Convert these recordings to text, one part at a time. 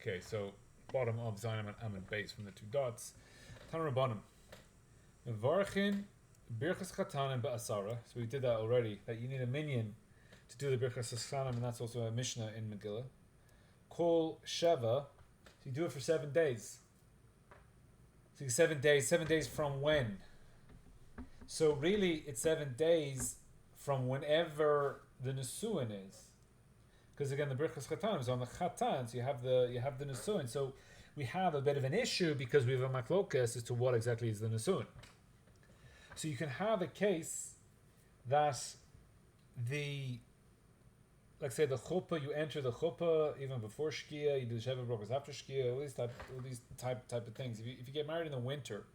Okay, so bottom of Zion and base from the two dots. Tan Rabbanim. Mevarchin Birchas Chatanim Ba'asara. So we did that already. That you need a minyan to do the Birchas Chatanim, and that's also a Mishnah in Megillah. Kol Sheva. So you do it for 7 days. So 7 days. 7 days from when? So really, it's 7 days from whenever the Nesuin is. Because again, the Birchas Chatanim is on the Chatan, so you have the Nesuin. So we have a bit of an issue because we have a Maklokas as to what exactly is the Nesuin. So you can have a case that let's say the chuppah, you enter the chuppah even before Shkia, you do the Sheva Brachos after Shkia, all these type of things. If you get married in the winter,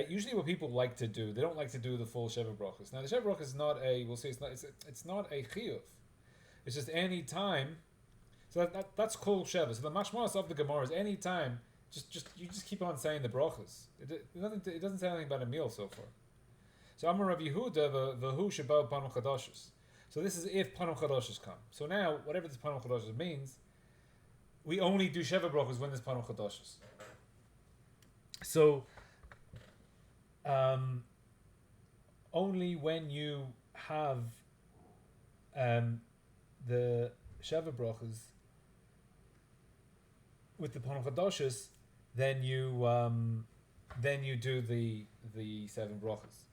usually what people like to do, they don't like to do the full Sheva Brachos. Now the Sheva Brachos is not it's not a chiyuv. It's just any time. So that's called Sheva. So the mashmalas of the Gemara is any time. You just keep on saying the brachos. It doesn't say anything about a meal so far. So Amar Rav Yehuda v'hu shebao panum chadashos. So this is if panum chadashos come. So now whatever this panum chadashos means, we only do Sheva brachos when there's panum chadashos. So only when you have the Sheva brachos with the panum chadashos, then you do the 7 brachos.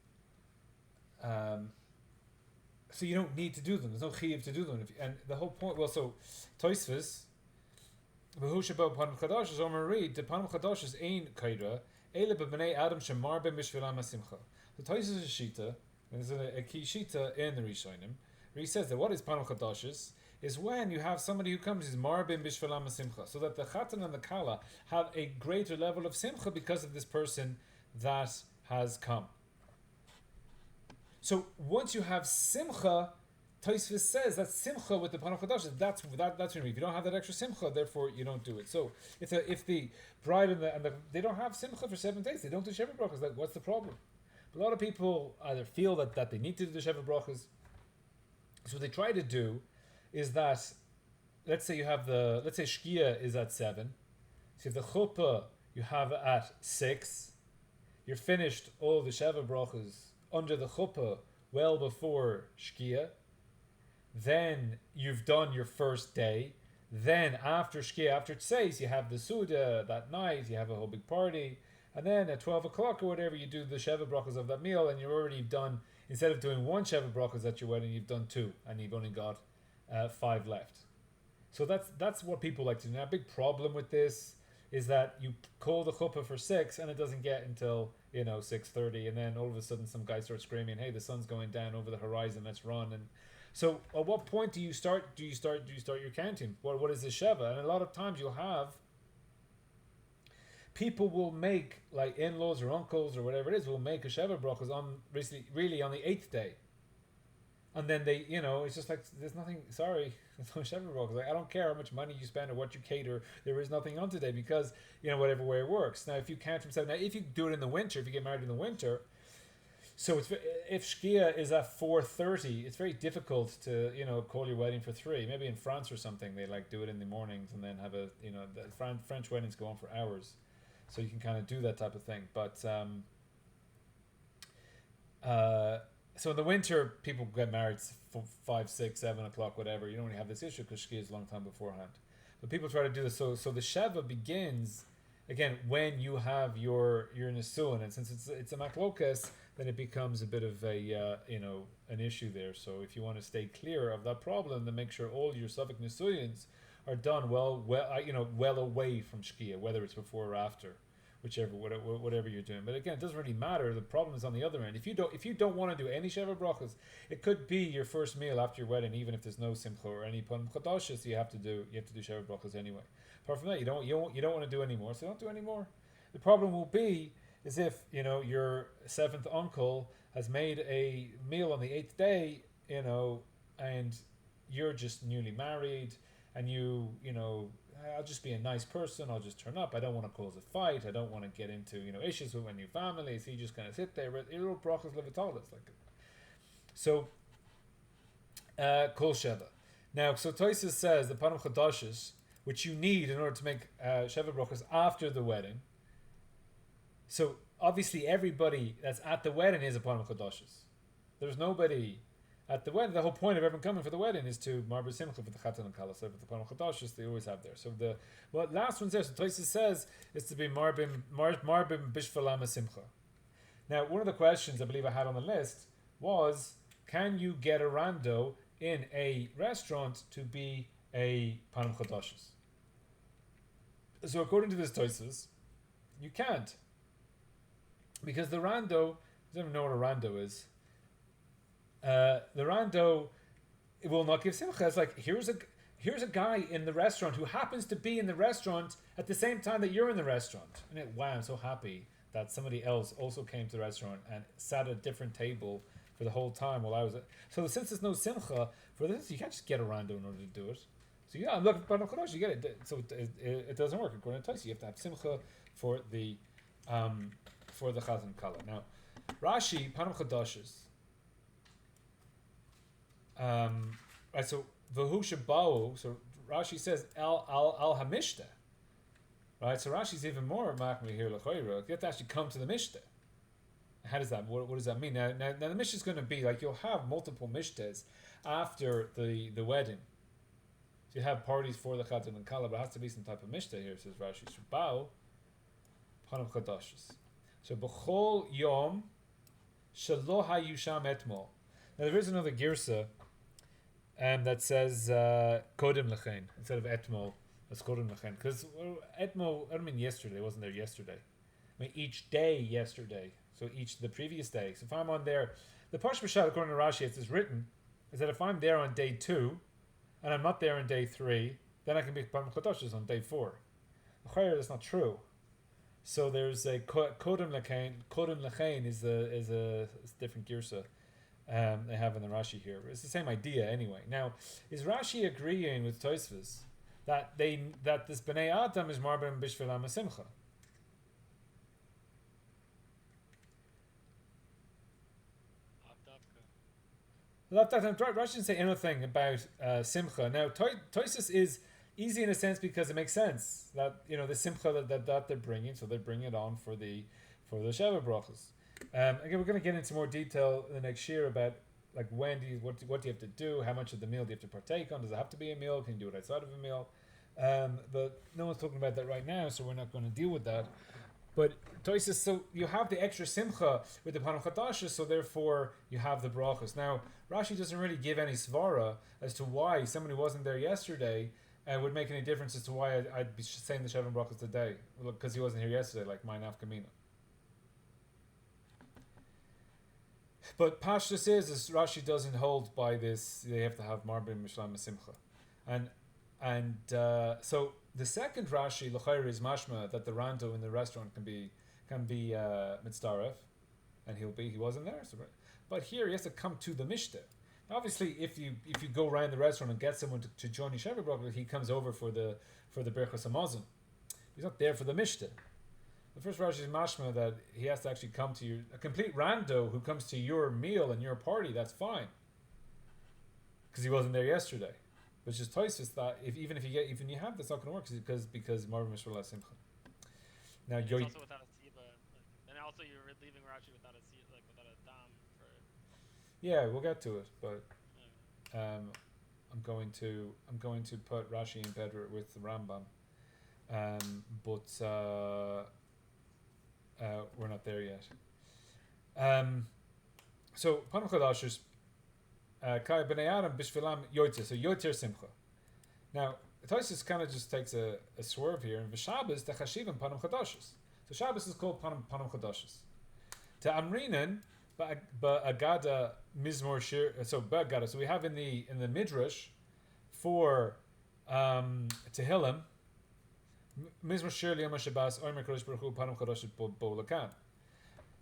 So you don't need to do them. There's no chiyuv to do them. And the whole point, well, so Tosfos, v'hu shebao panum chadashos, Omer read the panum chadashos ain't kaira ele b'bnei Adam shemar ben b'shvilam hasimcha. The Tosfos is a shita, and there's a key shita in the Rishonim, where he says that what is panum chadashos is when you have somebody who comes is marbim bishvalam simcha, so that the chatan and the kala have a greater level of simcha because of this person that has come. So once you have simcha, Tosfos says that simcha with the panum chadashos, that's what you mean. If you don't have that extra simcha, therefore you don't do it. So if the bride and the they don't have simcha for 7 days, they don't do Sheva brachos. Like, what's the problem? But a lot of people either feel that they need to do the Sheva brachos. So what they try to do is that, let's say Shkia is at 7, so if the chuppah you have at 6, you're finished all the Sheva brachos under the chuppah well before Shkia, then you've done your first day, then after Shkia, after Tseis, you have the Suda that night, you have a whole big party, and then at 12 o'clock or whatever, you do the Sheva brachos of that meal, and you're already done, instead of doing 1 Sheva brachos at your wedding, you've done 2, and you've only got 5 left. So that's what people like to do. Now, a big problem with this is that you call the chuppah for 6 and it doesn't get until 6:30, and then all of a sudden some guy starts screaming, "Hey, the sun's going down over the horizon, let's run!" And so, at what point do you start? Do you start your counting? What is the sheva? And a lot of times you'll have people will make, like in-laws or uncles or whatever it is, will make a sheva brachos on really on the 8th day. And then they, it's just like, there's nothing, sorry, there's no Sheva brachos. Like, I don't care how much money you spend or what you cater, there is nothing on today because, whatever way it works. Now, if you count from 7, now if you do it in the winter, if you get married in the winter, so if Shkia is at 4:30, it's very difficult to, call your wedding for 3. Maybe in France or something, they do it in the mornings and then have the French weddings go on for hours. So you can kind of do that type of thing. But, so in the winter, people get married 5, 6, 7 o'clock, whatever. You don't really have this issue because Shkia is a long time beforehand. But people try to do this. So the Sheva begins, again, when you have your Nesuin. And since it's a Maklokas, then it becomes a bit of an issue there. So if you want to stay clear of that problem, then make sure all your Suffolk Nesuins are done well away from Shkia, whether it's before or after. Whatever you're doing, but again, it doesn't really matter. The problem is on the other end. If you don't want to do any Sheva brachos, it could be your first meal after your wedding, even if there's no simcha or any panum chadashos. You have to do Sheva brachos anyway. Apart from that, you don't want to do any more, so don't do any more. The problem will be is if your 7th uncle has made a meal on the 8th day, and you're just newly married, and I'll just be a nice person. I'll just turn up. I don't want to cause a fight. I don't want to get into issues with my new family. So you just kind of sit there. Brachos levitalis so. Kol sheva. Now, so Tosfos says the panum chadashos which you need in order to make Sheva Brachos after the wedding. So obviously everybody that's at the wedding is a Panim Chodoshes. There's nobody at the wedding. The whole point of everyone coming for the wedding is to Marber Simcha for the Chatan and Kala. So for the Panim Chodoshes, they always have there. So the last one's there. So Tosis says is to be Marbim Bishvalama Simcha. Now, one of the questions I believe I had on the list was, can you get a rando in a restaurant to be a Panim Chodoshes? So according to this Tosis, you can't. Because the rando, I don't even know what a rando is. The rando, it will not give simcha. It's like, here's a guy in the restaurant who happens to be in the restaurant at the same time that you're in the restaurant. And wow, I'm so happy that somebody else also came to the restaurant and sat at a different table for the whole time while I was. So since there's no simcha for this, you can't just get a rando in order to do it. So yeah, I'm looking for Panim Chodosh, you get it. So it doesn't work according to Tosis. You have to have simcha for the Chazan Kala. Now, Rashi Panim Chodoshes. Right, so Vahu Shabao. So Rashi says al Hamishta. Right, so Rashi's even more machmir here. You have to actually come to the Mishta. How does that? What does that mean? Now the Mishta is going to be like, you'll have multiple Mishtas after the wedding. So you have parties for the Chatan and Kala, but it has to be some type of Mishta here, says Rashi. Shabao Panim Chodoshes. So b'chol yom shelo hayu sham etmol. Now there is another girsa that says kodem lechein instead of etmol. That's kodem lechein, because etmol, I don't mean yesterday. I wasn't there yesterday. I mean each day yesterday. So the previous day. So if I'm on there, the Parsha B'Shat according to Rashi, it's written is that if I'm there on day 2 and I'm not there on day 3, then I can be Panim Chodoshes on day 4. That's not true. So there's a kodem lechein. Kodem lechein is a different girsa they have in the Rashi here. It's the same idea anyway. Now, is Rashi agreeing with Tosfos that this Bnei Adam is marbim bishvilam simcha? Rashi didn't say anything about simcha. Now, Tosfos is easy in a sense because it makes sense that the simcha that they're bringing, so they bring it on for the Sheva Brachos. Again, we're going to get into more detail in the next year about like what do you have to do, how much of the meal do you have to partake on, does it have to be a meal, can you do it outside of a meal? But no one's talking about that right now, so we're not going to deal with that. But Tosfos, so you have the extra simcha with the Panim Chodoshes, so therefore you have the brachos. Now Rashi doesn't really give any svara as to why someone who wasn't there yesterday would make any difference as to why I'd be saying the Sheva Brachos today, because he wasn't here yesterday, like my nafkamina. But Pashtus is Rashi doesn't hold by this. They have to have Marbim Mishlam Simcha, and so the second Rashi l'chayr is mashma that the rando in the restaurant can be mitzdaref, and he wasn't there. So, but here he has to come to the mishta. Obviously, if you go around the restaurant and get someone to join you Sheva Brachos, he comes over for the Berachos Hamazon. He's not there for the mishta. The first Rashi is mashma that he has to actually come to a complete rando who comes to your meal and your party. That's fine, because he wasn't there yesterday. But it's just Tosfos that even if you have, that's not going to work because Marvin Mishra Simcha. Now it's also without a siba, and also you're leaving Rashi without a siba, like without a dam for. Yeah, we'll get to it, but I'm going to put Rashi in bed with the Rambam, but. We're not there yet. So Panim Chodoshes, Kai Bnei Adam Bishvilam Yoitzer, so Yoitzer Simcha. Now Tosfos kind of just takes a swerve here, and V'Shabbos Techashivim Panim Chodoshes. So Shabbos is called Panim Chodoshes. To Amrinan Ba'agada Mizmor Shir. So Ba'agada. So we have in the Midrash for Tehillim. Mizmor Shir Liyom HaShabbos Omer Kodesh Baruch Hu Panim Chodoshes Bo Lakan.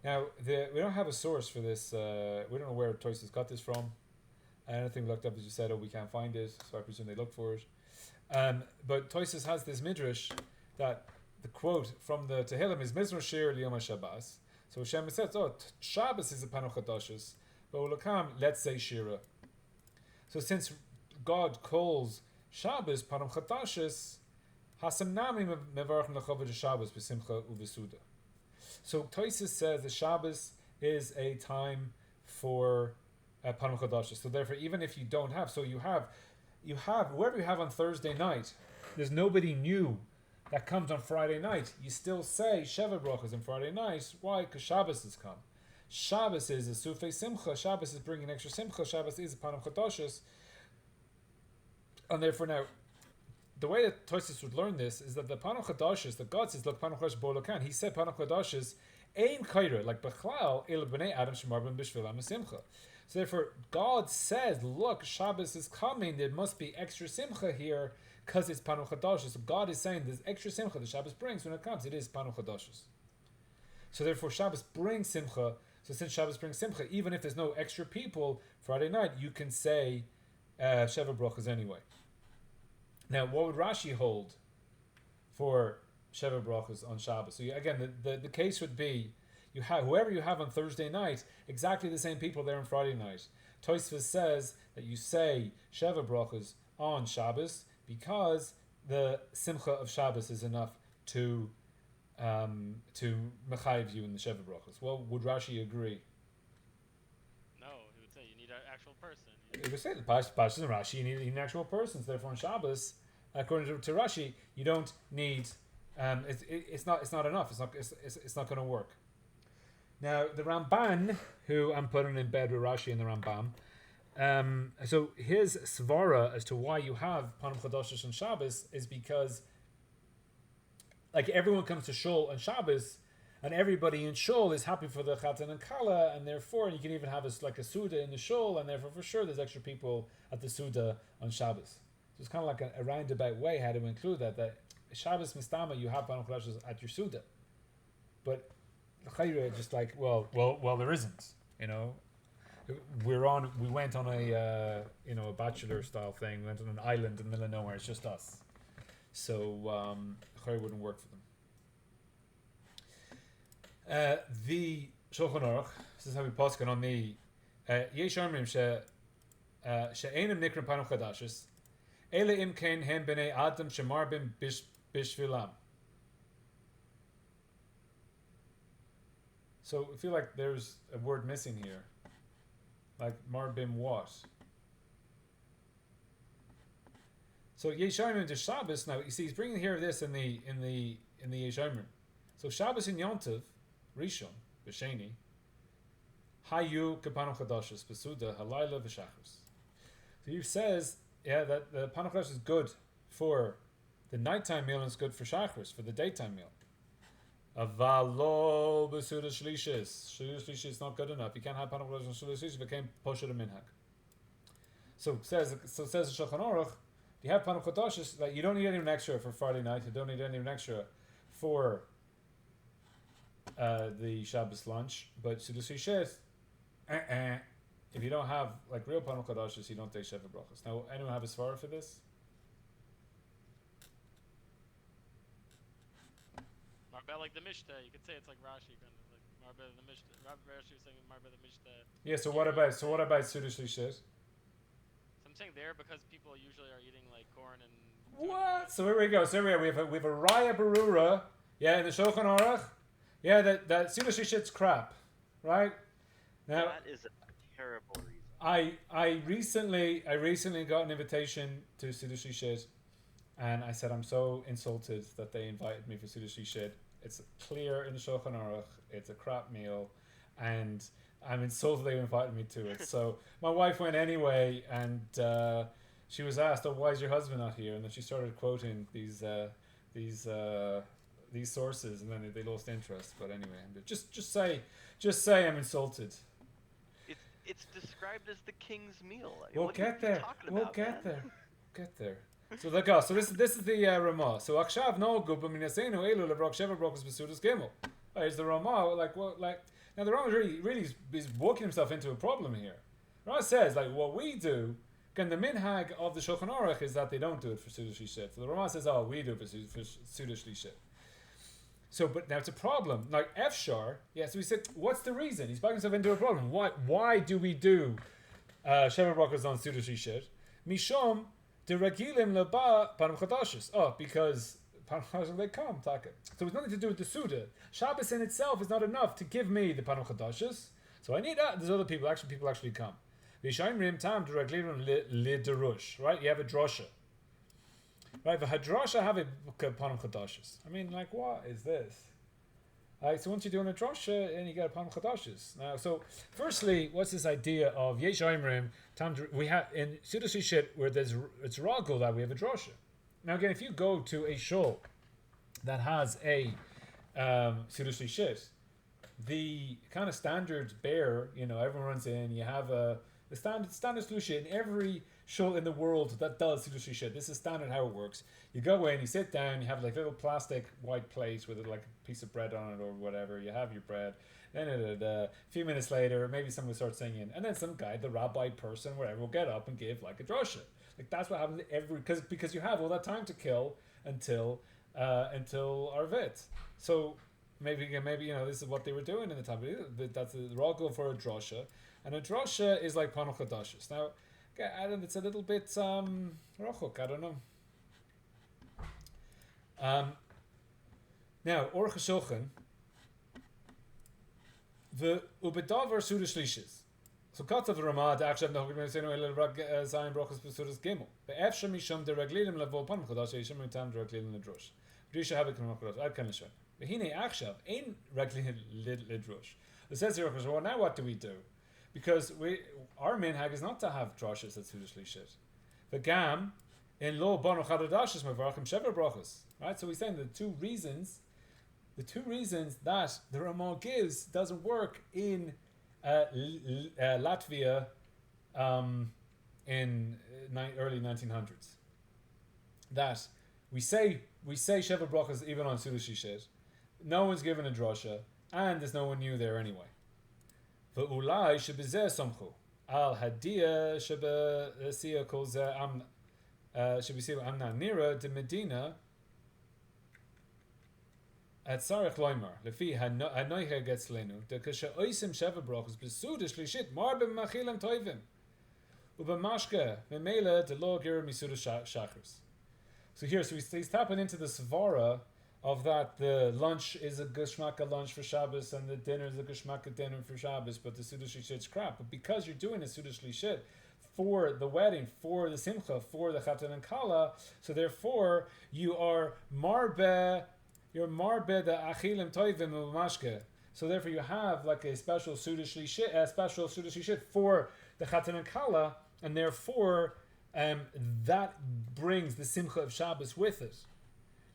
Now we don't have a source for this. We don't know where Tosfos got this from. Anything we looked up, as you said, we can't find it, so I presume they looked for it. But Tosfos has this midrash that the quote from the Tehillim is Mizmor Shir Liyom HaShabbos. So Hashem says, Shabbos is a Panim Chodoshes, but Ulakam, let's say Shira. So since God calls Shabbos Panim Chodoshes, Hasamnami mevarchim lachavod Shabbos b'simcha u'v'suda. So Tosfos says the Shabbos is a time for Panam Chadasha. So therefore, even if you don't have, so you have whoever you have on Thursday night, there's nobody new that comes on Friday night. You still say Sheva Brachos on Friday night. Why? Because Shabbos has come. Shabbos is a Sufei Simcha. Shabbos is bringing extra Simcha. Shabbos is a Panam Chadashos. And therefore now, the way that Tosfos would learn this is that the Panam Chadashos, that God says, look, Panam Chadash Bolokan. He said Panam Chadashos, Ein Kaira, like Bechlal, El B'nei Adam Shemarben B'Shvilam Simcha. So therefore, God says, look, Shabbos is coming. There must be extra Simcha here because it's Panam Chadashos. So God is saying there's extra Simcha that Shabbos brings when it comes. It is Panam Chadashos. So therefore, Shabbos brings Simcha. So since Shabbos brings Simcha, even if there's no extra people Friday night, you can say Sheva Brachos anyway. Now, what would Rashi hold for Sheva Brachos on Shabbos? So again, the case would be you have whoever you have on Thursday night, exactly the same people there on Friday night. Tosfos says that you say Sheva Brachos on Shabbos because the Simcha of Shabbos is enough to mechayiv you in the Sheva Brachos. Well, would Rashi agree? No, he would say you need an actual person. It would say the Pashas and Rashi, you need an actual person. So therefore, on Shabbos, according to Rashi, you don't need. It's not enough. It's not going to work. Now the Ramban, who I'm putting in bed with Rashi and the Rambam, so his svara as to why you have Panam Chadashos on Shabbos is because, like, everyone comes to Shul on Shabbos, and everybody in Shul is happy for the Chatan and Kala, and therefore you can even have a Suda in the Shul, and therefore for sure there's extra people at the Suda on Shabbos. So it's kind of like a roundabout way how to include that Shabbos Mistama, you have Panam Chadashos at your Suda. But Chayra just like, well, there isn't, you know. We went on a a bachelor style thing. We went on an island in the middle of nowhere. It's just us, so Chayra wouldn't work for them. The Shulchan Aruch, this is how we posken on the Yesh Omrim she'enim nikram Panam Chadashos ele im kein hem b'nei Adam shemarbim bishvilam. So I feel like there's a word missing here. Like marbim what? So Yeshayim to Shabbos. Now you see he's bringing here this in the Yeshayim. So Shabbos in Yontiv, Rishon, B'Sheni, Hayu kepanam chadashos besuda halayla v'shachos. So he says, that the panam chadash is good for the nighttime meal and it's good for shachos, for the daytime meal. Avalo b'suda shlishis. Suda shlishis is not good enough. You can't have panam chadash and suda shlishis. It became posher minhag. So says the Shulchan Aruch. You have panam chadashos, like you don't need anyone extra for Friday night. You don't need anyone extra for the Shabbos lunch. But suda shlishis, if you don't have like real panam chadashos, you don't take Sheva Brachos. Now, anyone have a svara for this? Marbeh like the Mishnah, you could say it's like Rashi, kind of like Marbeh the Mishnah. Rashi was saying Marbeh the Mishnah. Yeah. So what about suda shlishis? So I'm saying there because people usually are eating like corn and. What? So here we go. So here we have a Raya Barura. Yeah, in the Shulchan Aruch. Yeah, that suda shlishis crap, right? Now that is a terrible reason. I recently got an invitation to Suda Shlishit, and I said I'm so insulted that they invited me for Suda Shlishit. It's clear in the Shulchan Aruch, it's a crap meal, and I'm insulted they invited me to it. So my wife went anyway, and she was asked, "Oh, why is your husband not here?" And then she started quoting these sources, and then they lost interest. But anyway, just say I'm insulted. It's described as the king's meal. We'll get there. Get there. So look, so this is the Ramah. So Akshav no gub minasenu elu levrok sheva brachos besudas gimel. Here's the Ramah. Now the Ramah really is walking himself into a problem here. Ramah says what we do. Again, the minhag of the Shulchan Aruch is that they don't do it for Suda Shlishit. So the Ramah says, we do it for Suda Shlishit. So, but now it's a problem. Like Efshar, so we said, what's the reason? He's backing himself into a problem. Why do we do Sheva Brachos on Suda Shlishit? Mishom de Ragilim Leba Panam Chadashos. Oh, because they come. So it's nothing to do with the Suda. Shabbos in itself is not enough to give me the Panam Chadashis. So I need that. There's other people actually come. Right? You have a drosha. Right, the hadrasha have a Panam Chadashis. I mean, like, what is this? Right, so once you're doing a drosha, and you get a Panam Chadashis. Now, so firstly, what's this idea of Yesh Oimrim? We have in Sudas Shit where it's Ragul that we have a drosha. Now again, if you go to a shul that has a Sudas Shit, the kind of standard bear, everyone runs in. You have the standard solution in every shul in the world that does Sudas Shit. This is standard how it works. You go in, you sit down, you have like a little plastic white plate with like a piece of bread on it or whatever. You have your bread. Then a few minutes later, maybe someone will start singing, and then some guy, the rabbi person, whatever, will get up and give like a drosha. Like that's what happens because you have all that time to kill until Arvit. So maybe this is what they were doing in the time. That's the ragul for a drosha, and a drosha is like Panam Chadashis. Now, Adam, it's a little bit rachok. I don't know. Now, Orach HaShulchan, the ubedavar suda shlishis. So Katzav Ramad actually no Zayin Brachos Besudas Gimel. But Efsham Misham the Reglim level Panam Chadash Yisham Tam the Reglim Ledrosh. Drisha have a Panam Chadash. I can show. But Hine Achshav Ein Reglim Ledrosh. It says here, well, now what do we do? Because our minhag is not to have droshes at Suda Shlishit. The Gam in Lo Banu Chadashis Mavarachim Shever Brachos. Right? So we're saying the two reasons that the Ramah gives doesn't work in Latvia in early 1900s. That we say Sheva Brachas even on Suda Shishit. No one's given a drosha, and there's no one new there anyway. V'ulai shebezeh somchu al hadia shebesiya kol zeh am shebesiya amna nira de Medina. At Sarach Loimar, Lefi Hanoiha gets Lenu, the Kasha Oisim Sheva Brachos, Besuda Shlishit, Marbim Machilam Toivim, Ubamashka, Memela, the Logir Misuda Shachars. So he's tapping into the Svara of that the lunch is a Geshmaka lunch for Shabbos and the dinner is a Geshmaka dinner for Shabbos, but the Suda Shlishit's crap. But because you're doing a Suda Shlishit for the wedding, for the Simcha, for the Chatan and Kala, so therefore you are Marbe. You're marbe the achilim toivim umashke. So therefore, you have like a special suda shlit for the chatan and kala, and therefore that brings the simcha of Shabbos with it.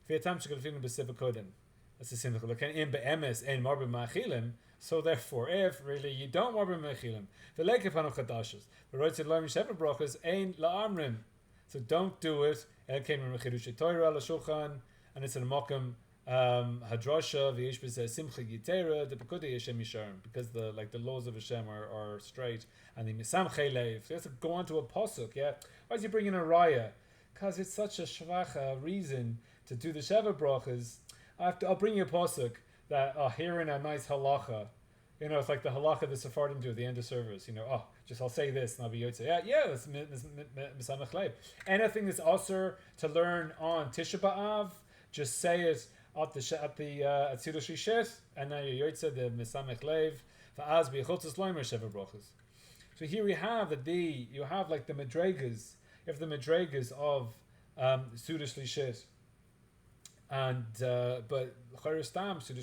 That's the simcha. In be'emes and marbe ma'achilim. So therefore, if really you don't marbe ma'achilim, the lekepanu chadashos, the right to learn shever brachos ein la'amrim. So don't do it. El came from קידושין Torah al shulchan, and it's in a mokum. Hadrasha v'yish simcha yitera the pekudei Hashem yisharim, because the laws of Hashem are straight, and the misamchei leiv. So you have to go on to a pasuk. Yeah, why is he bringing a raya? Because it's such a shvacha reason to do the sheva brachas. I'll bring you a pasuk that here in a nice halacha. It's like the halacha the Sephardim do at the end of service. I'll say this and I'll be yotze. Yeah, that's misamach leiv. Anything that's also to learn on Tisha B'Av, just say it at Suda Shishit, and now you yotze the misamech leiv va'az b'yichotzos loimer sheva brachos. So here we have you have like the madregas, you have the madregas of Suda Shishit, and but charistam Suda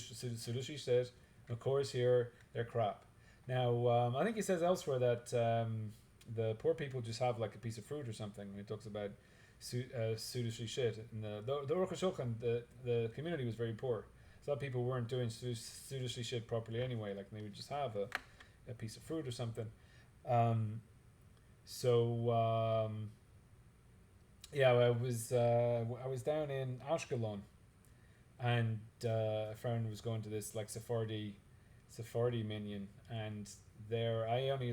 Shishit, of course here they're crap. Now I think he says elsewhere that the poor people just have like a piece of fruit or something when he talks about Suda Shishit. And the Orach HaShulchan, the community was very poor. So people weren't doing Suda Shishit properly anyway. Like they would just have a piece of fruit or something. I was down in Ashkelon, and a friend was going to this like Sephardi minyan, and there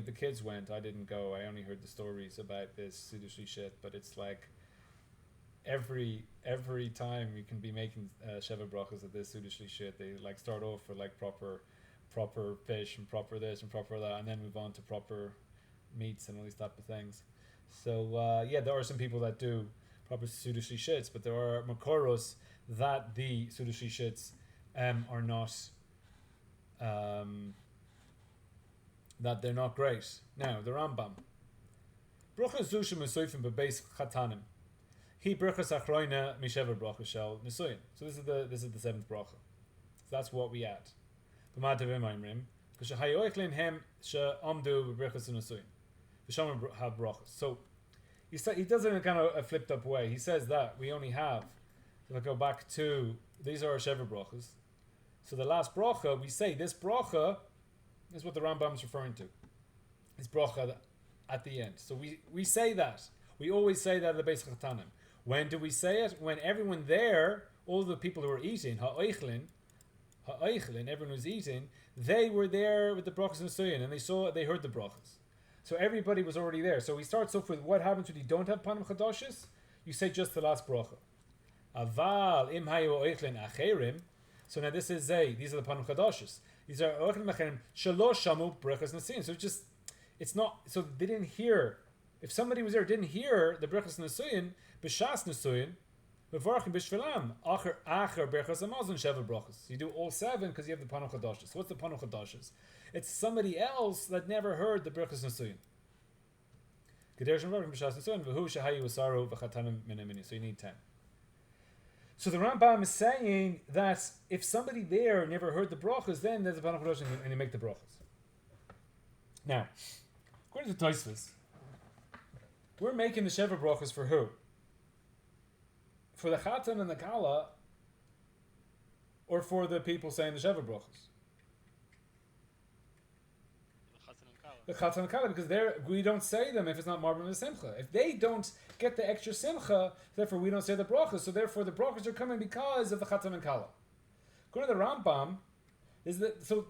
the kids went. I didn't go. I only heard the stories about this Suda Shishit, but it's like every time you can be making sheva brachas at this Suda Shlit, they like start off for like proper fish and proper this and proper that, and then move on to proper meats and all these type of things. So there are some people that do proper Suda Shlishits, but there are makoros that the Sudashi shits are not that they're not great. Now the Rambam. Brachot zushim mesoifim bebeis chatanim. He brachas achroina mishever bracha shel nesuyin. So this is the seventh bracha. So that's what we add. B'matavim aimrim k'shahayoichlin hem she'amdu b'brachas nesuyin. V'shamar have brachas. So he does it in a kind of a flipped up way. He says that we only have. If I go back to these are our shever brachas. So the last bracha we say this bracha is what the Rambam is referring to. It's bracha at the end. So we say that. We always say that at the Beis Chatanim. When do we say it? When everyone there, all the people who were eating, ha'oichlin, everyone who's eating, they were there with the brachas and suyin, and they heard the brachas. So everybody was already there. So he starts off with what happens when you don't have panim chadashis? You say just the last bracha. Aval im hayu oichlin acherim. So now these are the panim chadashis. These are oichlin acherim shalosh shamu brachas nasuyin. So it's not. So they didn't hear. If somebody was there didn't hear the brachas nasuyin, b'shas nasuyin, bevarchim b'shvilam acher brachas amazon sheva brachas. You do all seven because you have the panim chadashis. What's the panim chadashis? It's somebody else that never heard the brachas nasuyin. So you need 10. So the Rambam is saying that if somebody there never heard the brachas, then there's a panim chadashis and you make the brachas. Now, according to Tosfos, we're making the Sheva brachas for who? For the Chatan and the Kala, or for the people saying the Sheva brachas? The Chatan and Kala, because we don't say them if it's not Marbim and Simcha. If they don't get the extra Simcha, therefore we don't say the brachas. So therefore the brachas are coming because of the Chatan and Kala. According to the Rambam,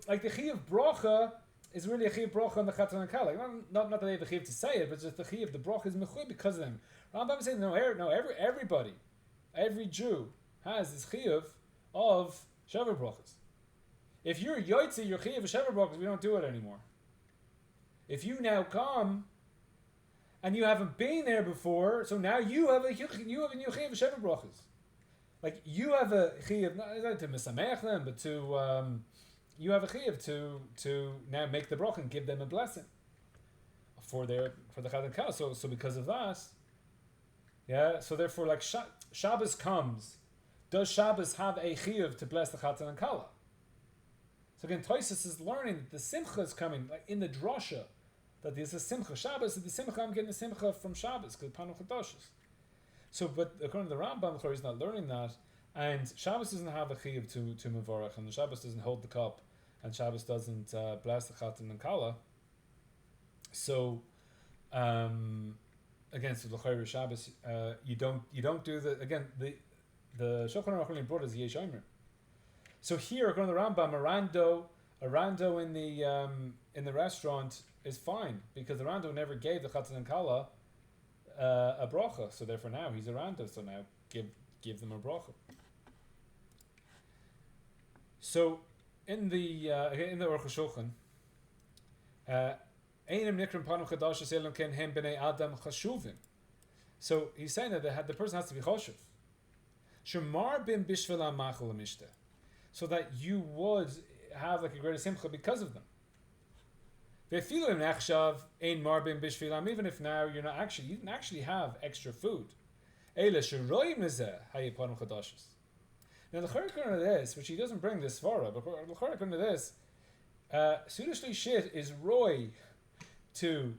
like the Chi of bracha is really a chiyuv bracha on the chatan and kala. Not that they have a chiyuv to say it, but just the chiyuv, the bracha is mechui because of them. Rambam is saying everybody, every Jew has this chiyuv of shever brachas. If you're yotzi, your chiyuv of shever brachas, we don't do it anymore. If you now come and you haven't been there before, so now you have a new chiyuv of shever brachas. Like you have a chiyuv not to misamech them, but to you have a chiyuv to now make the bracha and give them a blessing for the chatan kala. So because of that, yeah. So therefore, like Shabbos comes, does Shabbos have a chiyuv to bless the chatan and kala? So again, Tosfos is learning that the simcha is coming, like in the drasha, that there's a simcha. Shabbos, the simcha, I'm getting the simcha from Shabbos because panim chadashis. So, but according to the Rambam, he's not learning that, and Shabbos doesn't have a chiyuv to mevorach, and the Shabbos doesn't hold the cup, and Shabbos doesn't bless the chatan and kala. So, again, so the Shabbos, you don't do the Shulchan Aruch really brought as Yesh Omer. So here, according to the Rambam, a rando in the restaurant is fine because the rando never gave the chatan and kala a bracha. So therefore now he's a rando. So now give them a bracha. So in the Aruch HaShulchan, Einem nikram panim chadashis elam ken hem b'nei adam chashuvim. So he's saying that the person has to be chashuv. Shemar bim bishvela machal mishteh, so that you would have like a greater simcha because of them. Ve'efilu im nechshav ein mar bim bishvelam, even if now you didn't actually have extra food. Eile sheroim lezeh haye panim chadashis. Now the chorek according to this, which he doesn't bring this far, but the chorek according to this, Sudashli shit is roy to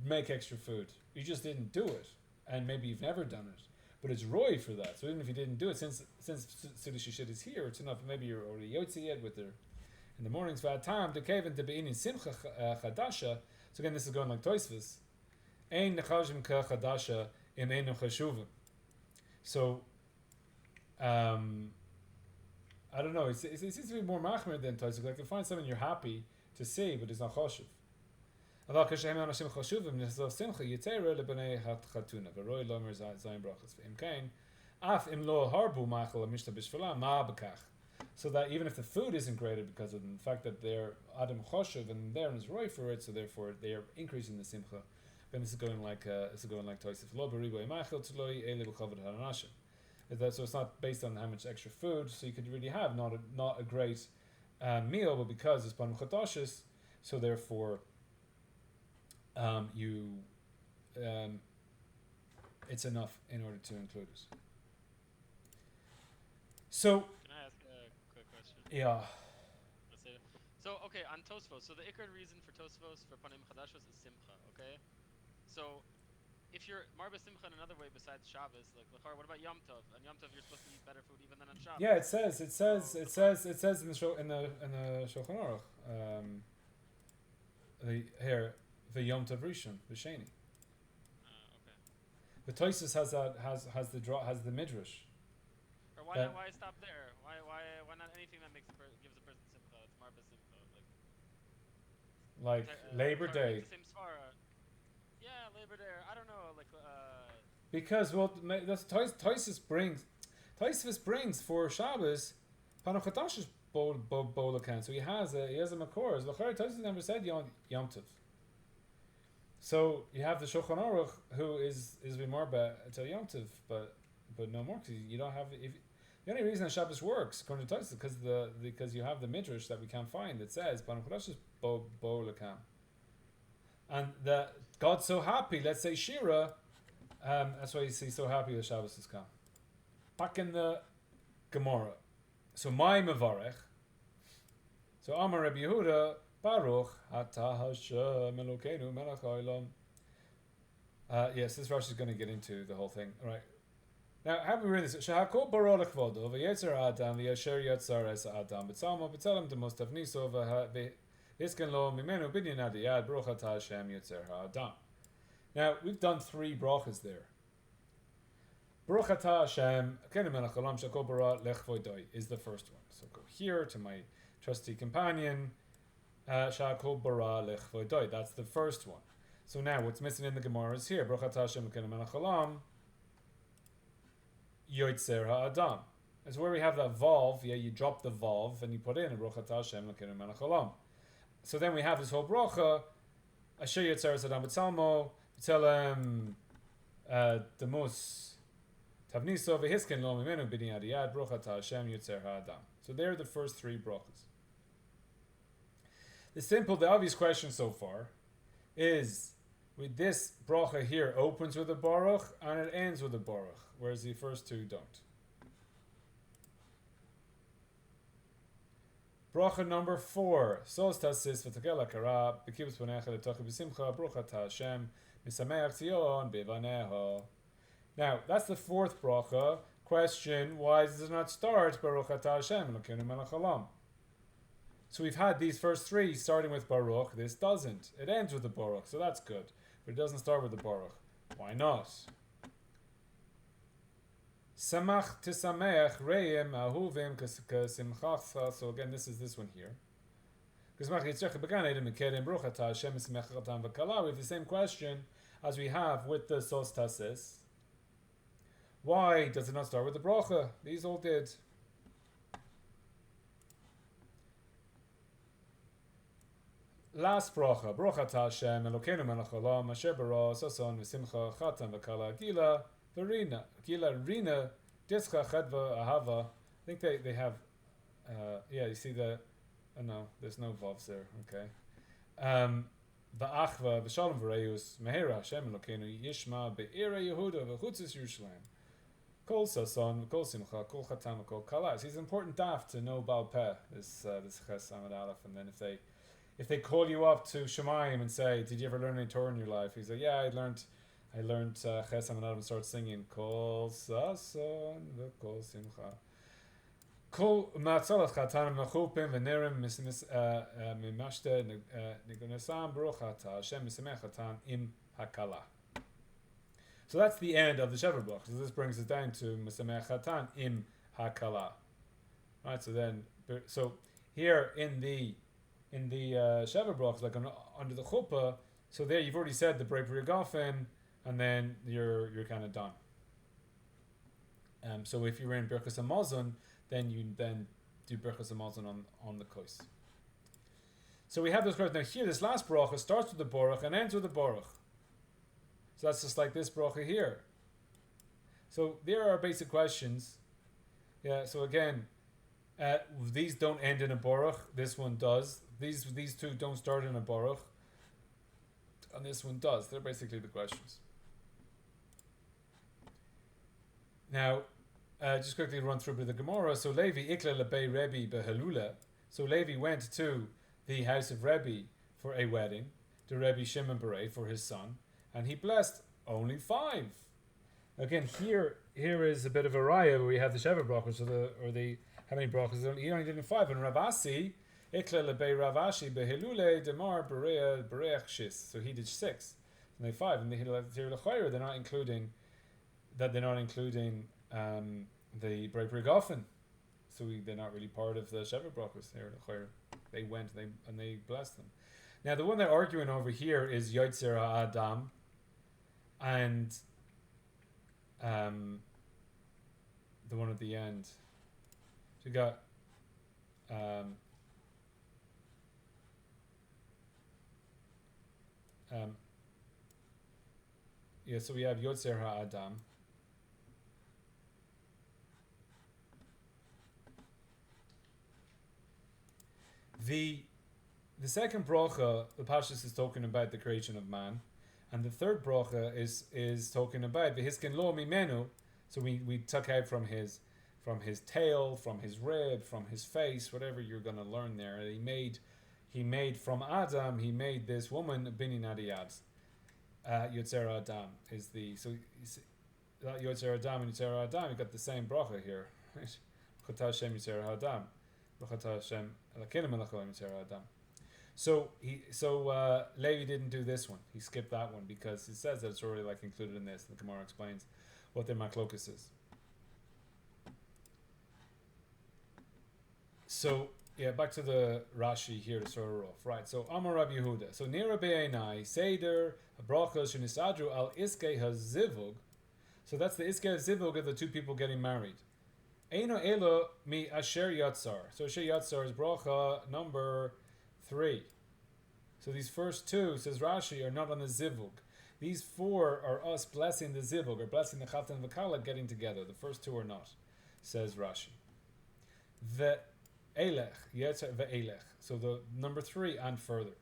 make extra food. You just didn't do it, and maybe you've never done it, but it's roy for that. So even if you didn't do it, since Sudashli shit is here, it's enough. Maybe you're already yotzi it with their in the mornings. V'atam dekeven tebeinin simcha chadasha. So again, this is going like Tosfos. Ein nechashim ka chadasha im ein chashuvim. So. I don't know. It seems to be more machmir than Tosfos. Like you find something you're happy to see, but it's not chashuv. Aval kashem anashim chashuvim nesov simcha yitzera lebnei chatuna v'roi lomer zayin brachas v'im kain af im lo harbu machal amishta b'shvela ma bekach. So that even if the food isn't graded because of the fact that they're adam chashuv and they're is roy for it, so therefore they are increasing the simcha. Then this is going like Tosfos. Lo beribo imachal tzloi ele b'chavod hanashim. So it's not based on how much extra food, so you could really have not a great meal, but because it's Pan Chodashis, so therefore it's enough in order to include it. So Can I ask a quick question? yeah, Let's say, so okay, on Tosfos. So the ikar reason for Tosfos for Panim Chadashos is Simcha. Okay, so if you're Marba Simcha in another way besides Shabbos, like Lachar, what about Yom Tov? On Yom Tov you're supposed to eat better food even than on Shabbos. yeah, it says in the Shulchan Aruch, the Yom Tov Rishon, the Sheni. Okay. The Toisus has the midrash. Or why stop there? Why not anything that gives a person Simcha? It's Marba Simcha. Like Labor Day. Same svara. Yeah, Labor Day. I don't know. Because that's Toisus brings for Shabbos Panachotash's bowl account. So he has a makor. Lachar Toisus never said Yom Tov. So you have the Shulchan Aruch who is Vimarba to Yom Tov, but no more, because you don't have. The only reason that Shabbos works according to Toisus is because you have the midrash that we can't find that says Panachotash's bowl account, and that God's so happy. Let's say Shira. That's why he's so happy that Shabbos has come. Back in the Gemara. So my Mavarech. So Amar Rabbi Yehuda, Baruch Atah Hashem Elokeinu Melech Haolam. Yes, this Rashi is going to get into the whole thing. All right. Now, how do we read this? Shahakol Barol Chvodo v'Yetzer Adam v'Yasher Yatzar Es Adam b'Tzalmo b'Tzelem Demostav Niso v'Hisken Lo Mimenu Binyan Adiyad Baruch Atah Hashem Yetzer Adam. Now, we've done 3 brachas there. Baruch Atah Hashem, Elokeinu Melech Haolam Shakol Bara Lechvoidoi is the first one. So go here to my trusty companion, Shakol Bara Lechvoidoi. That's the first one. So now, what's missing in the Gemara is here. Baruch Atah Hashem, Elokeinu Melech Haolam Yoitzer Ha'adam. That's where we have that vav. Yeah, you drop the vav and you put in a Baruch Atah Hashem Elokeinu Melech Haolam. So then we have this whole bracha, Asher Yetzer Es Adam B'Tzalmo, B'Tzelem Demus Tavniso v'Hisken Lo Mimenu B'Nei Adiyad Baruch Atah Hashem Yetzer Ha'adam. So they're the first 3 brachas. The obvious question so far is, with this bracha here opens with a baruch and it ends with a baruch, whereas the first 2 don't. Bracha number 4. Sos tasis v'takel hakara b'kibbutz panecha l'tochi b'simcha Baruch Atah Hashem misameach Tzion b'vaneha. Now, that's the 4th bracha. Question, why does it not start Baruch Atah Hashem Elokeinu Melech Haolam? So we've had these first 3 starting with Baruch. This doesn't. It ends with the Baruch, so that's good. But it doesn't start with the Baruch. Why not? Samach tisameach reim ahuvim kasimchachcha. So again, this is this one here. We have the same question as we have with the sos tasis. Why does it not start with the bracha? These all did. Last bracha, Baruch Atah Hashem Elokeinu Melech Haolam Asher bara sason v'simcha chatan v'kala gila v'rina rina discha chedva ahava. I think they have you see the no, there's no vavs there. Okay. V'achva v'shalom v'reus mehera Hashem Elokeinu yishma be'ira Yehuda v'chutzis Yerushalayim kol sason v'kol simcha kol chatan v'kol kala. It's an important daf to know Baal Peh, this Ches Amud Aleph, and then if they call you up to Shemayim and say, "Did you ever learn any Torah in your life?" You say, "Yeah, I learned Ches Amud Aleph," and start singing Kol Sason v'Kol Simcha, Kol Matzalas Chatan Mechupim v'Nerim Mimashte Nigonesam Baruch Atah Hashem Misamech Chatan Im Hakala. So that's the end of the Shever Brach. So this brings us down to Misamech Chatan Im Hakala. Right. So here in the Shever Brach, like under the chuppah, so there you've already said the Brei Gafen, and then you're kind of done. So if you're in Birchas Hamazon, then you do Birchas Hamazon on the kois. So we have those questions. Now here, this last bracha starts with the baruch and ends with the baruch. So that's just like this bracha here. So there are basic questions. Yeah. So again, these don't end in a baruch. This one does. These two don't start in a baruch, and this one does. They're basically the questions. Now, just quickly run through the Gemara. So Levi ikla lebei Rebbe behalula. So Levi went to the house of Rebbe for a wedding, to Rebbe Shimon Beret for his son, and he blessed only 5. Again, here is a bit of a raya where we have the Sheva brachos, how many brachos? He only did 5. And Ravasi ikla lebei Ravashi behilule demar bereach shis. So he did 6, and they 5. And they're not including that. They're not including the Brei Gofen. So they're not really part of the Sheva brachos. They went and they blessed them. Now the one they're arguing over here is Yotzer Ha'adam, and the one at the end. So you got so we have Yotzer Ha'adam. The second bracha, the Pashtus is talking about the creation of man, and the third bracha is talking about the hiskin lo mimenu. So we took out from his tail, from his rib, from his face, whatever you're going to learn there. He made from Adam. He made this woman binin adiyad. Yotzer Adam is the that Yotzer Adam and Yotzer Adam. You got the same bracha here, right? Chata Hashem Yotzer Adam. So Levi didn't do this one. He skipped that one because it says that it's already like included in this. The Gemara explains what their machlokus is. So yeah, back to the Rashi here to start off. Right. So Amar Rabbi Yehuda. So Nira Be'enai Seder Brachos Shenisadru Al Iskei Hazivug. So that's the Iskei Hazivug of the 2 people getting married. Eino elo mi asher yatzar. So asher yatzar is bracha number 3. So these first 2, says Rashi, are not on the zivug. These 4 are us blessing the zivug, or blessing the chatan v'kala getting together. The first 2 are not, says Rashi. The elech, yatzar ve'elech. So the number 3 and further.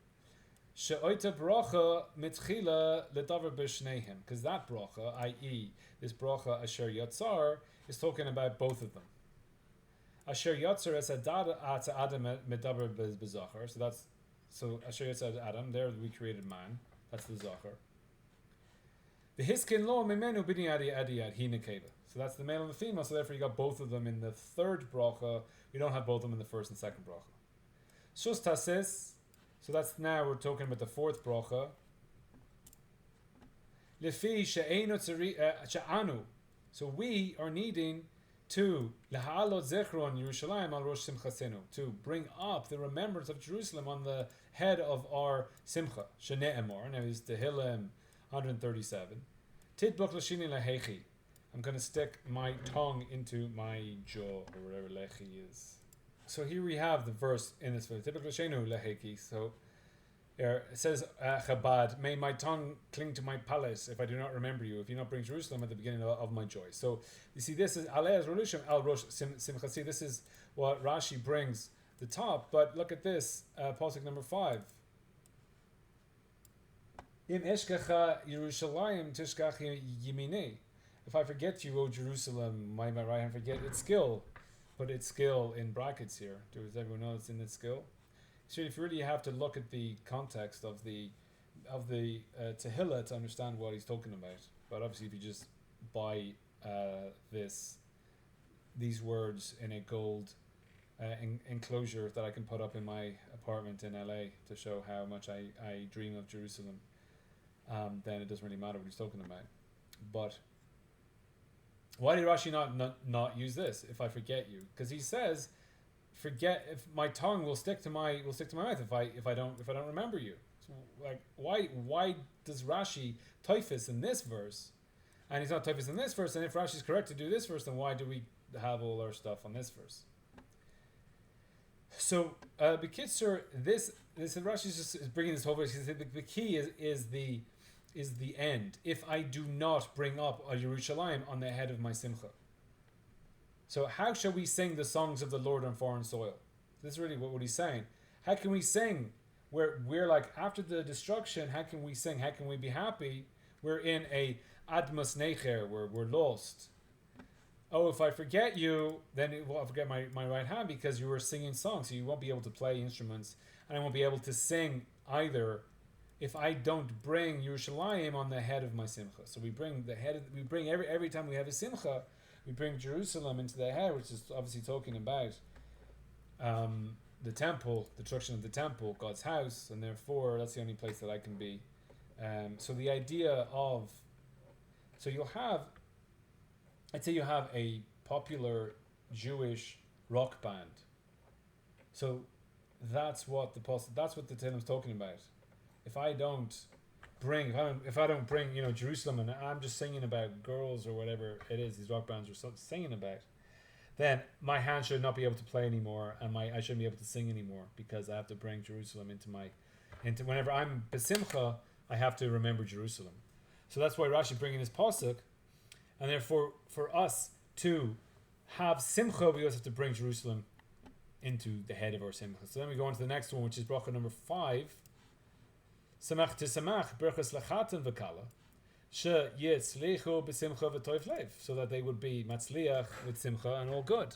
She'oita bracha mitchila ledavar b'shneihem. Because that bracha, i.e. this bracha asher yatzar, is talking about both of them. Asher Yotzer es Adam medaber b'zachar. So Asher Yotzer Adam. There we created man. That's the zachar. The hiskin lo mimenu bini adiyad hi nekeva. So that's the male and the female. So therefore you got both of them in the third bracha. You don't have both of them in the first and second bracha. Shus tasis. So that's now we're talking about the fourth bracha. Lefi she'enu she'anu. So we are needing to Laha'alot Zechron Yerushalayim al Rosh Simchasenu, to bring up the remembrance of Jerusalem on the head of our Simcha. Shene'emor, now is Tehillim 137. Tidbuk Lashini Lahechi. I'm going to stick my tongue into my jaw, or whatever Lechi is. So here we have the verse in this verse. Tidbuk Lashinu Lahechi. So it says, Chabad, may my tongue cling to my palace if I do not remember you, if you not bring Jerusalem at the beginning of my joy. So you see, this is Aleh Relushim al Rosh Simchasi. This is what Rashi brings the top. But look at this, pasuk number 5. Im eshkecha Yerushalayim tishkach yimini. If I forget you, O Jerusalem, my right hand forget its skill. Put its skill in brackets here. Does everyone know it's in its skill? So if you really have to look at the context of the Tehillah to understand what he's talking about. But obviously, if you just buy these words in a gold enclosure that I can put up in my apartment in LA to show how much I dream of Jerusalem, then it doesn't really matter what he's talking about. But why did Rashi not use this? If I forget you, because he says, forget, if my tongue will stick to my mouth if I don't remember you. So like why does Rashi typhus in this verse, and he's not typhus in this verse? And if Rashi is correct to do this verse, then why do we have all our stuff on this verse? So B'kitzur, this Rashi is just bringing this whole verse. The key is is the end if I do not bring up a Yerushalayim on the head of my simcha. So how shall we sing the songs of the Lord on foreign soil? This is really what he's saying. How can we sing? We're like, after the destruction, how can we sing? How can we be happy? We're in a admas necher, where we're lost. Oh, if I forget you, then I'll forget my right hand, because you were singing songs, so you won't be able to play instruments, and I won't be able to sing either if I don't bring Yerushalayim on the head of my simcha. So we bring every time we have a simcha, we bring Jerusalem into the head, which is obviously talking about the temple, the destruction of the temple, God's house, and therefore that's the only place that I can be. So the idea of, so you'll have, I'd say you have a popular Jewish rock band. So that's what the Tehillim's talking about. If I don't bring Jerusalem, and I'm just singing about girls or whatever it is these rock bands are singing about, then my hand should not be able to play anymore, and I shouldn't be able to sing anymore, because I have to bring Jerusalem into whenever I'm besimcha, I have to remember Jerusalem. So that's why Rashi bringing this pasuk, and therefore for us to have simcha, we also have to bring Jerusalem into the head of our simcha. So then we go on to the next one, which is Brachot number 5. Samach tisamach berachos lachatan v'kala she yitzlichu b'simcha v'toiv lev, so that they would be matzliach with simcha and all good.